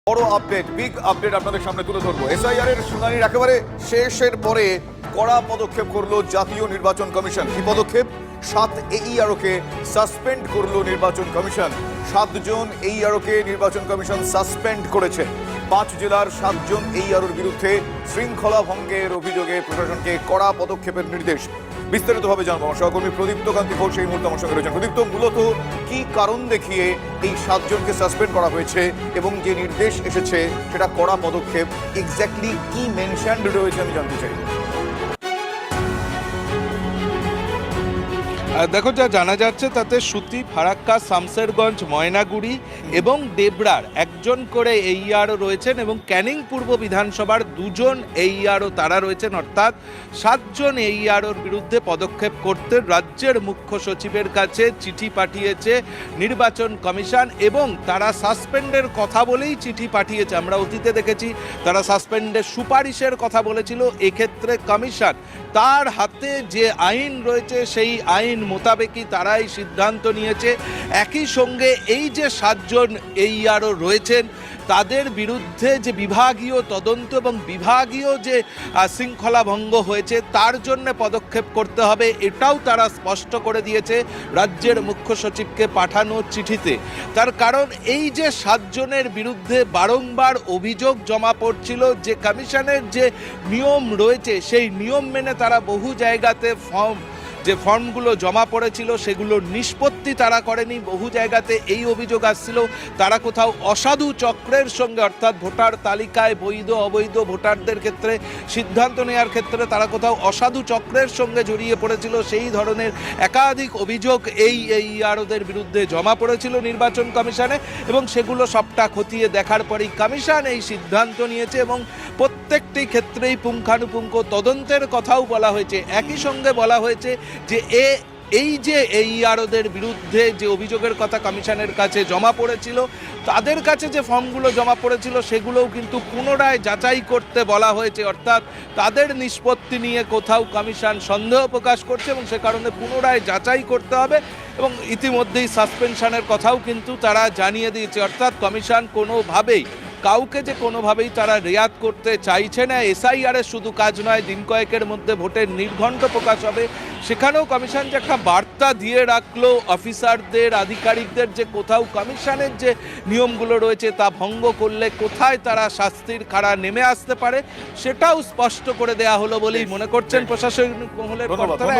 বড় update, big update আপনাদের সামনে তুলে ধরবো। এসআইআর এর শুনানির একেবারে শেষের পরে কড়া পদক্ষেপ করলো জাতীয় নির্বাচন কমিশন। কি পদক্ষেপ? 7 AERO-কে সাসপেন্ড করলো নির্বাচন কমিশন। 7 জন AERO-কে নির্বাচন কমিশন সাসপেন্ড করেছে। 5 জেলার 7 জন AERO-র বিরুদ্ধে শৃঙ্খলা ভঙ্গের অভিযোগে প্রশাসনকে কড়া পদক্ষেপের নির্দেশ। বিস্তারিতভাবে জানবো আমার সহকর্মী প্রদীপ্ত কান্তি ঘোষ এই মুহূর্তে আমার সঙ্গে রয়েছেন। প্রদীপ্ত, মূলত কি কারণ দেখিয়ে এই 7 জনকে সাসপেন্ড করা হয়েছে এবং যে নির্দেশ এসেছে সেটা কড়া পদক্ষেপ, এক্স্যাক্টলি কি মেনশনড রয়েছে আমি জানতে চাই। দেখো, যা জানা যাচ্ছে তাতে সুতি, ফারাক্কা, শামসেরগঞ্জ, ময়নাগুড়ি এবং ডেবরার একজন করে AERO রয়েছেন এবং ক্যানিং পূর্ব বিধানসভার 2 জন AERO তারা রয়েছেন। অর্থাৎ 7 জন AEROর বিরুদ্ধে পদক্ষেপ করতে রাজ্যের মুখ্য সচিবের কাছে চিঠি পাঠিয়েছে নির্বাচন কমিশন এবং তারা সাসপেন্ডের কথা বলেই চিঠি পাঠিয়েছে। আমরা অতীতে দেখেছি তারা সাসপেন্ডের সুপারিশের কথা বলেছিল। এক্ষেত্রে কমিশন তার হাতে যে আইন রয়েছে সেই আইন মোতাবেকই তারাই সিদ্ধান্ত নিয়েছে। একই সঙ্গে এই যে 7 জন AERO রয়েছেন তাদের বিরুদ্ধে যে বিভাগীয় তদন্ত এবং বিভাগীয় যে শৃঙ্খলা ভঙ্গ হয়েছে তার জন্য পদক্ষেপ করতে হবে, এটাও তারা স্পষ্ট করে দিয়েছে রাজ্যের মুখ্য সচিবকে পাঠানো চিঠিতে। তার কারণ এই যে 7 জনের বিরুদ্ধে বারংবার অভিযোগ জমা পড়ছিল, যে কমিশনের যে নিয়ম রয়েছে সেই নিয়ম মেনে তারা বহু জায়গাতে ফর্মগুলো জমা পড়েছিল সেগুলো নিষ্পত্তি তারা করেনি। বহু জায়গাতে এই অভিযোগ আসছিল তারা কোথাও অসাধু চক্রের সঙ্গে, অর্থাৎ ভোটার তালিকায় বৈধ অবৈধ ভোটারদের ক্ষেত্রে সিদ্ধান্ত নেওয়ার ক্ষেত্রে তারা কোথাও অসাধু চক্রের সঙ্গে জড়িয়ে পড়েছিল। সেই ধরনের একাধিক অভিযোগ এই AEROদের বিরুদ্ধে জমা পড়েছিল নির্বাচন কমিশনে এবং সেগুলো সবটা খতিয়ে দেখার পরেই কমিশন এই সিদ্ধান্ত নিয়েছে এবং প্রত্যেকটি ক্ষেত্রেই পুঙ্খানুপুঙ্খ তদন্তের কথাও বলা হয়েছে। একই সঙ্গে বলা হয়েছে যে এই যে AEROদের বিরুদ্ধে যে অভিযোগের কথা কমিশনের কাছে জমা পড়েছিল, তাদের কাছে যে ফর্মগুলো জমা পড়েছিল সেগুলোও কিন্তু পুনরায় যাচাই করতে বলা হয়েছে। অর্থাৎ তাদের নিষ্পত্তি নিয়ে কোথাও কমিশন সন্দেহ প্রকাশ করছে এবং সে কারণে পুনরায় যাচাই করতে হবে এবং ইতিমধ্যেই সাসপেনশনের কথাও কিন্তু তারা জানিয়ে দিয়েছে। অর্থাৎ কমিশন কাউকে যে কোনোভাবেই তারা রেয়াত করতে চাইছে না। SIR-এর শুধু কাজ নয়, দিন কয়েকের মধ্যে ভোটের নির্ঘণ্ট প্রকাশ হবে, সেখানেও কমিশন যে একটা বার্তা দিয়ে রাখলো অফিসারদের, আধিকারিকদের, যে কোথাও কমিশনের যে নিয়মগুলো রয়েছে তা ভঙ্গ করলে কোথায় তারা শাস্তির খাড়া নেমে আসতে পারে সেটাও স্পষ্ট করে দেয়া হলো বলেই মনে করছেন প্রশাসনিক মহলের কর্তারা।